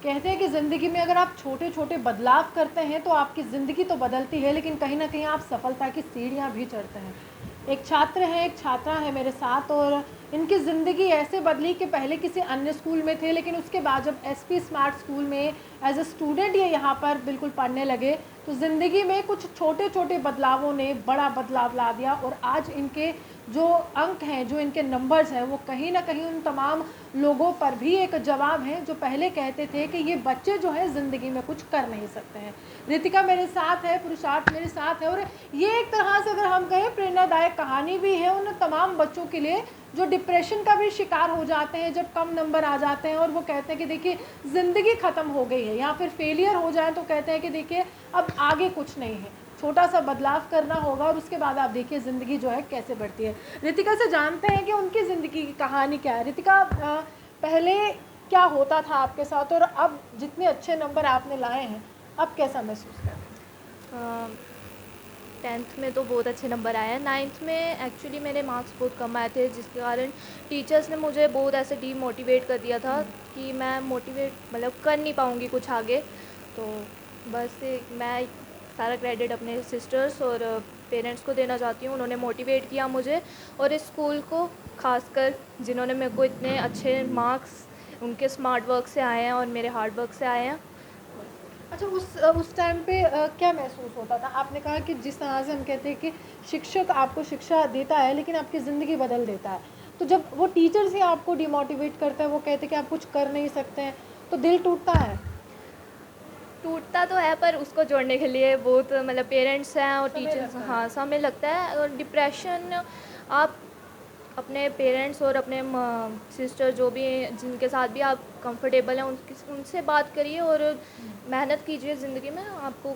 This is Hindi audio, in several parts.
कहते हैं कि ज़िंदगी में अगर आप छोटे छोटे बदलाव करते हैं तो आपकी ज़िंदगी तो बदलती है, लेकिन कहीं ना कहीं आप सफलता की सीढ़ियाँ भी चढ़ते हैं। एक छात्र है, एक छात्रा है मेरे साथ, और इनकी ज़िंदगी ऐसे बदली कि पहले किसी अन्य स्कूल में थे, लेकिन उसके बाद जब एसपी स्मार्ट स्कूल में एज ए स्टूडेंट ये यहाँ पर बिल्कुल पढ़ने लगे, तो ज़िंदगी में कुछ छोटे छोटे बदलावों ने बड़ा बदलाव ला दिया। और आज इनके जो अंक हैं, जो इनके नंबर्स हैं, वो कहीं ना कहीं उन तमाम लोगों पर भी एक जवाब है जो पहले कहते थे कि ये बच्चे जो है ज़िंदगी में कुछ कर नहीं सकते हैं। रितिका मेरे साथ है, पुरुषार्थ मेरे साथ है, और ये एक तरह से अगर हम कहें प्रेरणादायक कहानी भी है उन तमाम बच्चों के लिए जो डिप्रेशन का भी शिकार हो जाते हैं जब कम नंबर आ जाते हैं, और वो कहते हैं कि देखिए ज़िंदगी ख़त्म हो गई है, या फिर फेलियर हो जाए तो कहते हैं कि देखिए अब आगे कुछ नहीं है, छोटा सा बदलाव करना होगा और उसके बाद आप देखिए ज़िंदगी जो है कैसे बढ़ती है। रितिका से जानते हैं कि उनकी ज़िंदगी की कहानी क्या है। रितिका, पहले क्या होता था आपके साथ, और अब जितने अच्छे नंबर आपने लाए हैं अब कैसा महसूस कर रहे हैं? 10th में तो बहुत अच्छे नंबर आए हैं। 9th में एक्चुअली मेरे मार्क्स बहुत कम आए थे, जिसके कारण टीचर्स ने मुझे बहुत ऐसे डीमोटिवेट कर दिया था कि मैं मोटिवेट मतलब कर नहीं पाऊँगी कुछ आगे। तो बस मैं सारा क्रेडिट अपने सिस्टर्स और पेरेंट्स को देना चाहती हूँ। उन्होंने मोटिवेट किया मुझे, और इस स्कूल को ख़ासकर जिन्होंने मेरे को इतने अच्छे मार्क्स उनके स्मार्ट वर्क से आए हैं और मेरे हार्ड वर्क से आए हैं। अच्छा, उस टाइम पे क्या महसूस होता था? आपने कहा कि जिस तरह से हम कहते हैं कि शिक्षक आपको शिक्षा देता है लेकिन आपकी ज़िंदगी बदल देता है, तो जब वो टीचर्स ही आपको डिमोटिवेट करता है, वो कहते हैं कि आप कुछ कर नहीं सकते हैं, तो दिल टूटता है? टूटता तो है, पर उसको जोड़ने के लिए बहुत मतलब पेरेंट्स हैं और समय टीचर्स, लगता है। हाँ, समय लगता है। और डिप्रेशन आप अपने पेरेंट्स और अपने सिस्टर जो भी जिनके साथ भी आप कंफर्टेबल हैं उनसे बात करिए और मेहनत कीजिए, ज़िंदगी में आपको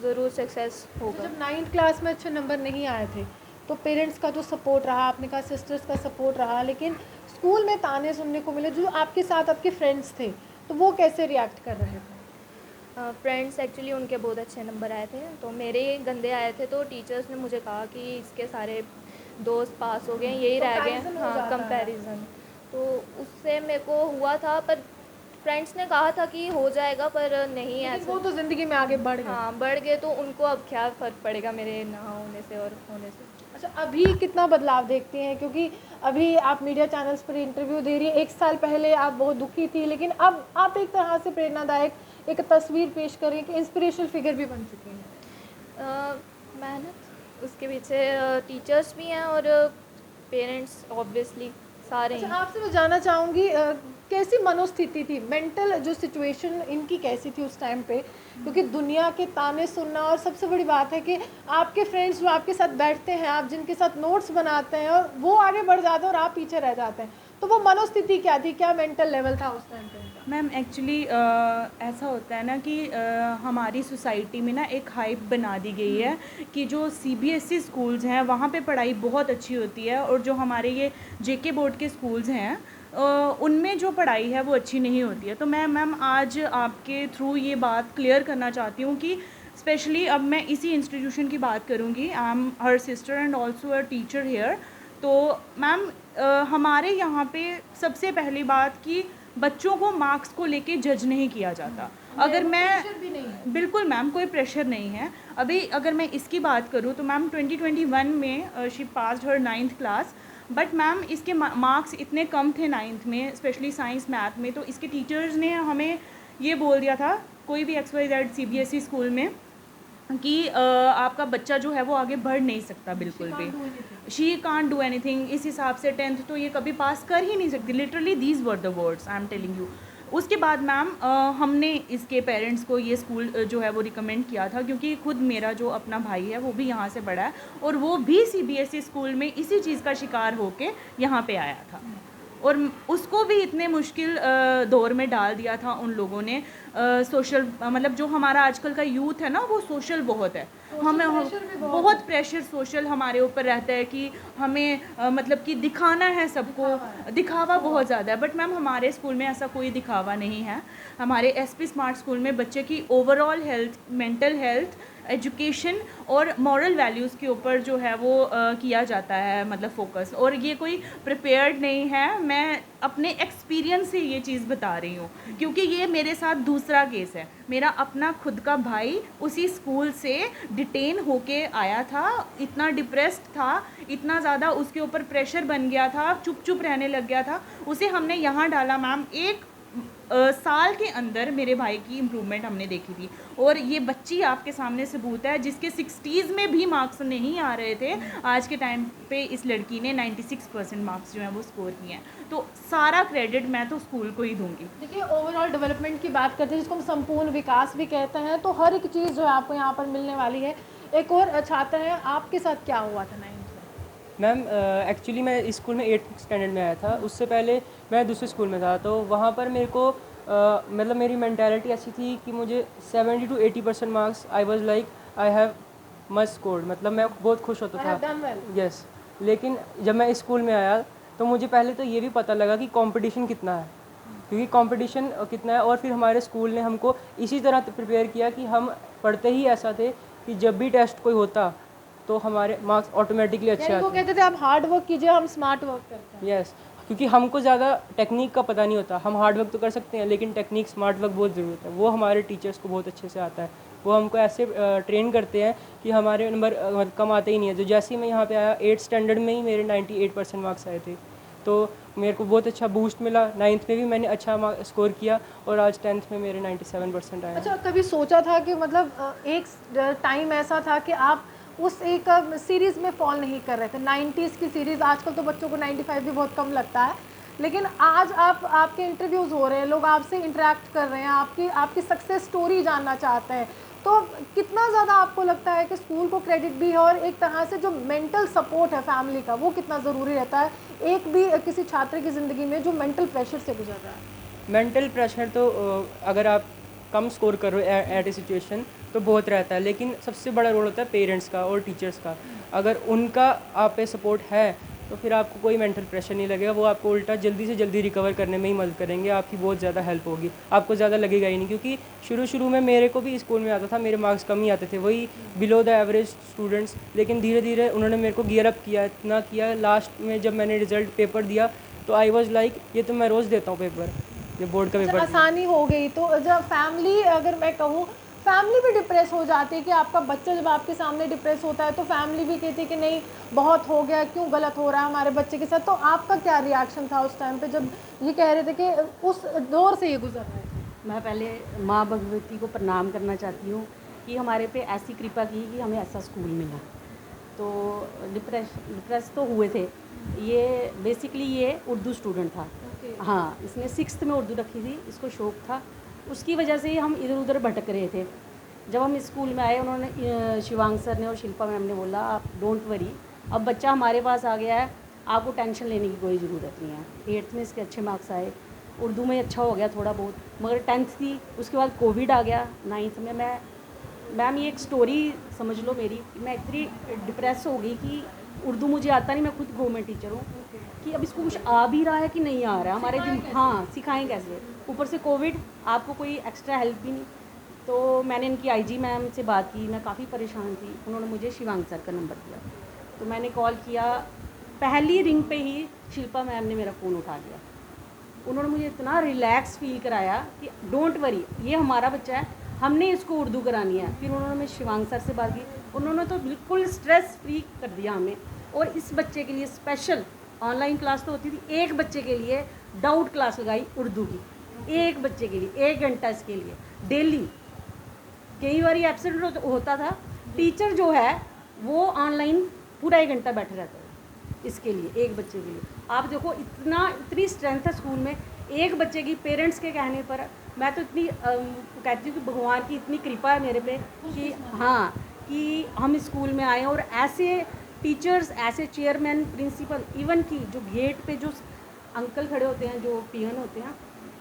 ज़रूर सक्सेस अच्छा, होगा। जब 9th क्लास में अच्छे नंबर नहीं आए थे, तो पेरेंट्स का जो सपोर्ट रहा, आपने कहा सिस्टर्स का सपोर्ट रहा, लेकिन स्कूल में ताने सुनने को मिले जो आपके साथ आपके फ्रेंड्स थे, तो वो कैसे रिएक्ट कर रहे थे? फ्रेंड्स एक्चुअली उनके बहुत अच्छे नंबर आए थे, तो मेरे गंदे आए थे, तो टीचर्स ने मुझे कहा कि इसके सारे दोस्त पास हो गए हैं, यही रह गए हैं। कंपैरिजन हो हाँ, जाता है। कंपैरिजन। तो उससे मेरे को हुआ था, पर फ्रेंड्स ने कहा था कि हो जाएगा, पर नहीं लेकिन ऐसे। वो तो ज़िंदगी में आगे बढ़ गए। हाँ, बढ़ गए, तो उनको अब क्या फ़र्क पड़ेगा मेरे ना होने से और होने से। अच्छा, अभी कितना बदलाव देखते हैं? क्योंकि अभी आप मीडिया चैनल्स पर इंटरव्यू दे रही हैं, 1 साल पहले आप बहुत दुखी थी, लेकिन अब आप एक तरह से प्रेरणादायक एक तस्वीर पेश करें कि इंस्पिरेशनल फिगर भी बन चुकी हैं। मेहनत उसके पीछे टीचर्स भी हैं और पेरेंट्स ऑब्वियसली सारे अच्छा, ही। आपसे मैं जानना चाहूँगी कैसी मनोस्थिति थी, मेंटल जो सिचुएशन इनकी कैसी थी उस टाइम पे? क्योंकि दुनिया के ताने सुनना, और सबसे बड़ी बात है कि आपके फ्रेंड्स जो आपके साथ बैठते हैं, आप जिनके साथ नोट्स बनाते हैं, और वो आगे बढ़ जाते हैं और आप पीछे रह जाते हैं, तो वो मनोस्थिति क्या थी? क्या मेंटल लेवल था उस टाइम पे इनका? मैम एक्चुअली ऐसा होता है ना कि हमारी सोसाइटी में ना एक हाइप बना दी गई है कि जो सीबीएसई स्कूल्स हैं वहाँ पे पढ़ाई बहुत अच्छी होती है, और जो हमारे ये जेके बोर्ड के स्कूल्स हैं उनमें जो पढ़ाई है वो अच्छी नहीं होती है। तो मैं मैम आज आपके थ्रू ये बात क्लियर करना चाहती हूँ कि स्पेशली अब मैं इसी इंस्टीट्यूशन की बात करूँगी। I am her sister and also a teacher here. तो मैम हमारे यहाँ पे सबसे पहली बात कि बच्चों को मार्क्स को लेके जज नहीं किया जाता। अगर मैं प्रेशर भी नहीं है। बिल्कुल मैम कोई प्रेशर नहीं है। अभी अगर मैं इसकी बात करूँ तो मैम 2021 में she passed her 9th class, but ma'am इसके मार्क्स इतने कम थे 9th में, स्पेशली साइंस मैथ में। तो इसके टीचर्स ने हमें ये बोल दिया था, कोई भी XYZ सीबीएसई स्कूल में, कि आपका बच्चा जो है वो आगे बढ़ नहीं सकता बिल्कुल भी। She can't do anything. इस हिसाब से 10th तो ये कभी पास कर ही नहीं सकती। Literally these were the words I am telling you. उसके बाद मैम हमने इसके पेरेंट्स को ये स्कूल जो है वो रिकमेंड किया था, क्योंकि खुद मेरा जो अपना भाई है वो भी यहाँ से बड़ा है, और वो भी सीबीएसई स्कूल में इसी चीज़ का शिकार होके यहाँ पे आया था, और उसको भी इतने मुश्किल दौर में डाल दिया था उन लोगों ने। सोशल मतलब जो हमारा आजकल का यूथ है ना वो सोशल बहुत है। हमें बहुत प्रेशर सोशल हमारे ऊपर रहता है कि हमें मतलब कि दिखाना है सबको, दिखावा बहुत ज़्यादा है। बट मैम हमारे स्कूल में ऐसा कोई दिखावा नहीं है। हमारे एसपी स्मार्ट स्कूल में बच्चे की overall health, mental health education और मॉरल वैल्यूज़ के ऊपर जो है वो किया जाता है, मतलब फोकस। और ये कोई प्रिपेयर्ड नहीं है, मैं अपने एक्सपीरियंस से ये चीज़ बता रही हूँ, क्योंकि ये मेरे साथ दूसरा केस है। मेरा अपना खुद का भाई उसी स्कूल से डिटेन होके आया था, इतना डिप्रेस्ड था, इतना ज़्यादा उसके ऊपर प्रेशर बन गया था, चुप चुप रहने लग गया था। उसे हमने यहाँ डाला मैम, एक साल के अंदर मेरे भाई की इम्प्रूवमेंट हमने देखी थी। और ये बच्ची आपके सामने सबूत है, जिसके 60s में भी मार्क्स नहीं आ रहे थे, आज के टाइम पे इस लड़की ने 96% मार्क्स जो हैं वो स्कोर किए हैं। तो सारा क्रेडिट मैं तो स्कूल को ही दूंगी। देखिए, ओवरऑल डेवलपमेंट की बात करते हैं, जिसको हम संपूर्ण विकास भी कहते हैं, तो हर एक चीज़ जो है आपको यहाँ पर मिलने वाली है। एक और छात्र है, आपके साथ क्या हुआ था 9th में? मैम एक्चुअली मैं इस स्कूल में 8th स्टैंडर्ड में आया था। उससे पहले मैं दूसरे स्कूल में था, तो वहाँ पर मेरे को मतलब मेरी मेंटालिटी ऐसी थी कि मुझे 70 to 80% marks, I was like I have must scored, मतलब मैं बहुत खुश होता I have था। done well. यस, लेकिन जब मैं इस स्कूल में आया तो मुझे पहले तो ये भी पता लगा कि कंपटीशन कितना है, क्योंकि कंपटीशन कितना है। और फिर हमारे स्कूल ने हमको इसी तरह प्रिपेयर किया कि हम पढ़ते ही ऐसा थे कि जब भी टेस्ट कोई होता तो हमारे मार्क्स ऑटोमेटिकली अच्छे यानी वो आते। कहते थे आप हार्ड वर्क कीजिए, हम स्मार्ट वर्क करते हैं। यस, क्योंकि हमको ज़्यादा टेक्निक का पता नहीं होता। हम हार्ड वर्क तो कर सकते हैं, लेकिन टेक्निक, स्मार्ट वर्क बहुत ज़रूरत है। वो हमारे टीचर्स को बहुत अच्छे से आता है। वो हमको ऐसे ट्रेन करते हैं कि हमारे नंबर कम आते ही नहीं है। तो जैसे ही मैं यहाँ पे आया, 8th स्टैंडर्ड में ही मेरे 98% मार्क्स आए थे, तो मेरे को बहुत अच्छा बूस्ट मिला। 9th में भी मैंने अच्छा स्कोर किया, और आज 10th में मेरे 97% आए। अच्छा, कभी सोचा था कि मतलब एक टाइम ऐसा था कि आप उस एक सीरीज़ में फॉल नहीं कर रहे थे, 90s की सीरीज़? आजकल तो बच्चों को 95 भी बहुत कम लगता है, लेकिन आज आपके इंटरव्यूज़ हो रहे हैं, लोग आपसे इंटरेक्ट कर रहे हैं, आपकी सक्सेस स्टोरी जानना चाहते हैं, तो कितना ज़्यादा आपको लगता है कि स्कूल को क्रेडिट भी है, और एक तरह से जो मेंटल सपोर्ट है फैमिली का, वो कितना ज़रूरी रहता है एक भी किसी छात्र की ज़िंदगी में जो मेंटल प्रेशर से गुजर रहा है? मेंटल प्रेशर तो अगर आप कम स्कोर करो एट ए सिचुएशन तो बहुत रहता है, लेकिन सबसे बड़ा रोल होता है पेरेंट्स का और टीचर्स का। अगर उनका आप पे सपोर्ट है तो फिर आपको कोई मेंटल प्रेशर नहीं लगेगा। वो आपको उल्टा जल्दी से जल्दी रिकवर करने में ही मदद करेंगे, आपकी बहुत ज़्यादा हेल्प होगी, आपको ज़्यादा लगेगा ही नहीं। क्योंकि शुरू में मेरे को भी स्कूल में आता था, मेरे मार्क्स कम ही आते थे, वही बिलो द एवरेज स्टूडेंट्स, लेकिन धीरे धीरे उन्होंने मेरे को गियर अप किया, इतना किया। लास्ट में जब मैंने रिजल्ट पेपर दिया तो आई वॉज लाइक, ये तो मैं रोज़ देता हूँ पेपर, ये बोर्ड का पेपर। आसानी हो गई। तो जब फैमिली, अगर मैं कहूँ, फैमिली भी डिप्रेस हो जाती है कि आपका बच्चा जब आपके सामने डिप्रेस होता है तो फैमिली भी कहती है कि नहीं, बहुत हो गया, क्यों गलत हो रहा है हमारे बच्चे के साथ? तो आपका क्या रिएक्शन था उस टाइम पे जब ये कह रहे थे कि उस दौर से ये गुजर रहे थे? मैं पहले माँ भगवती को प्रणाम करना चाहती हूँ कि हमारे पे ऐसी कृपा की कि हमें ऐसा स्कूल मिला। तो डिप्रेस तो हुए थे। ये बेसिकली ये उर्दू स्टूडेंट था। हाँ, इसने 6th में उर्दू रखी थी, इसको शौक था, उसकी वजह से ही हम इधर उधर भटक रहे थे। जब हम स्कूल में आए, उन्होंने शिवांग सर ने और शिल्पा मैम ने बोला, आप डोंट वरी, अब बच्चा हमारे पास आ गया है, आपको टेंशन लेने की कोई ज़रूरत नहीं है। 8th में इसके अच्छे मार्क्स आए, उर्दू में अच्छा हो गया थोड़ा बहुत, मगर 10th थी, उसके बाद कोविड आ गया। 9th में मैम ये एक स्टोरी समझ लो मेरी, मैं इतनी डिप्रेस हो गई कि उर्दू मुझे आता नहीं, मैं खुद गवर्नमेंट टीचर हूँ, कि अब इसको कुछ आ भी रहा है कि नहीं आ रहा है हमारे दिन। हाँ, सिखाएं कैसे, ऊपर से कोविड, आपको कोई एक्स्ट्रा हेल्प भी नहीं। तो मैंने इनकी आईजी मैम से बात की, मैं काफ़ी परेशान थी, उन्होंने मुझे शिवांग सर का नंबर दिया, तो मैंने कॉल किया, पहली रिंग पे ही शिल्पा मैम ने मेरा फ़ोन उठा लिया। उन्होंने मुझे इतना रिलैक्स फील कराया कि डोंट वरी, ये हमारा बच्चा है, हमने इसको उर्दू करानी है। फिर उन्होंने शिवांग सर से बात की, उन्होंने तो बिल्कुल स्ट्रेस फ्री कर दिया हमें। और इस बच्चे के लिए स्पेशल ऑनलाइन क्लास तो होती थी, एक बच्चे के लिए डाउट क्लास लगाई उर्दू की, एक बच्चे के लिए 1 घंटा इसके लिए डेली। कई बार एब्सेंट होता था, टीचर जो है वो ऑनलाइन पूरा 1 घंटा बैठे रहता है इसके लिए, एक बच्चे के लिए। आप देखो इतनी स्ट्रेंथ है स्कूल में, एक बच्चे की। पेरेंट्स के कहने पर मैं तो इतनी कहती हूँ कि भगवान की इतनी कृपा है मेरे पे कि हाँ, कि हम स्कूल में आए और ऐसे टीचर्स, ऐसे चेयरमैन, प्रिंसिपल, इवन की जो गेट पे जो अंकल खड़े होते हैं, जो पीएन होते हैं,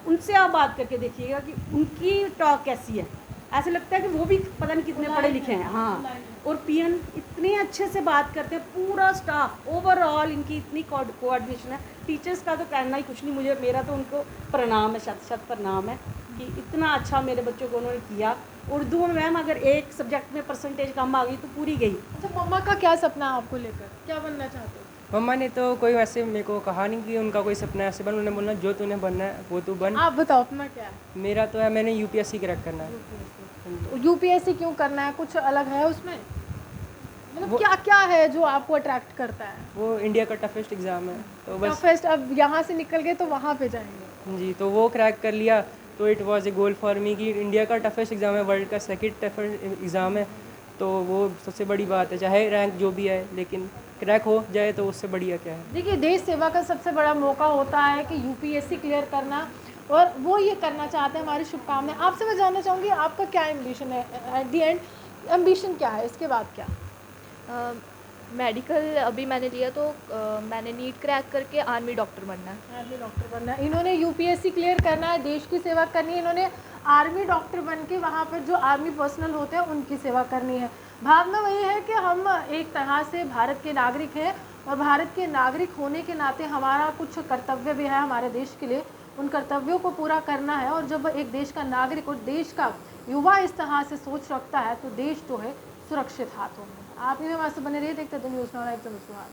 उनसे आप बात करके देखिएगा कि उनकी टॉक कैसी है। ऐसे लगता है कि वो भी पता नहीं कितने पढ़े लिखे हैं। हाँ, और पीएन इतने अच्छे से बात करते हैं, पूरा स्टाफ ओवरऑल इनकी इतनी कोऑर्डिनेशन है। टीचर्स का तो कहना ही कुछ नहीं, मुझे मेरा तो उनको प्रणाम है, शत शत प्रणाम है कि इतना अच्छा मेरे बच्चों को उन्होंने किया। उर्दू में मैम अगर एक सब्जेक्ट में परसेंटेज कम आ गई तो पूरी गई। अच्छा, मम्मा का क्या सपना है आपको लेकर, क्या बनना चाहते हो? मम्मा ने तो कोई वैसे मेरे को कहा नहीं कि उनका कोई सपना ऐसे बन, उन्होंने बोला जो तूने बनना है वो तू बन। आप बताओ अपना क्या है? मेरा तो है, मैंने यूपीएससी क्रैक करना है। तो यूपीएससी क्यों करना है, कुछ अलग है उसमें? मतलब क्या क्या है जो आपको अट्रैक्ट करता है? वो इंडिया का टफेस्ट एग्ज़ाम है, तो बस टफेस्ट, अब यहाँ से निकल गए तो वहाँ पे जाएंगे। जी, तो वो क्रैक कर लिया तो it was a goal for me कि इंडिया का टफेस्ट एग्ज़ाम है, वर्ल्ड का सेकंड टफेस्ट एग्ज़ाम है, तो वो सबसे बड़ी बात है। चाहे रैंक जो भी है, लेकिन क्रैक हो जाए तो उससे बढ़िया क्या है। देखिए, देश सेवा का सबसे बड़ा मौका होता है कि यूपीएससी क्लियर करना, और वो ये करना चाहते हैं। हमारी शुभकामनाएं। आपसे मैं जानना चाहूँगी आपका क्या एम्बिशन है, एट दी एंड एम्बिशन क्या है, इसके बाद क्या? मेडिकल अभी मैंने लिया तो मैंने नीट क्रैक करके आर्मी डॉक्टर बनना है। आर्मी डॉक्टर बनना है। इन्होंने यूपीएससी क्लियर करना है, देश की सेवा करनी है, इन्होंने आर्मी डॉक्टर बन के वहाँ पर जो आर्मी पर्सनल होते हैं उनकी सेवा करनी है। भावना वही है कि हम एक तरह से भारत के नागरिक हैं, और भारत के नागरिक होने के नाते हमारा कुछ कर्तव्य भी है हमारे देश के लिए। उन कर्तव्यों को पूरा करना है, और जब एक देश का नागरिक और देश का युवा इस तरह से सोच रखता है तो देश जो है सुरक्षित हाथों में। आप भी हमारे से बने रहिए, देखते हैं न्यूज़ 9 लाइव।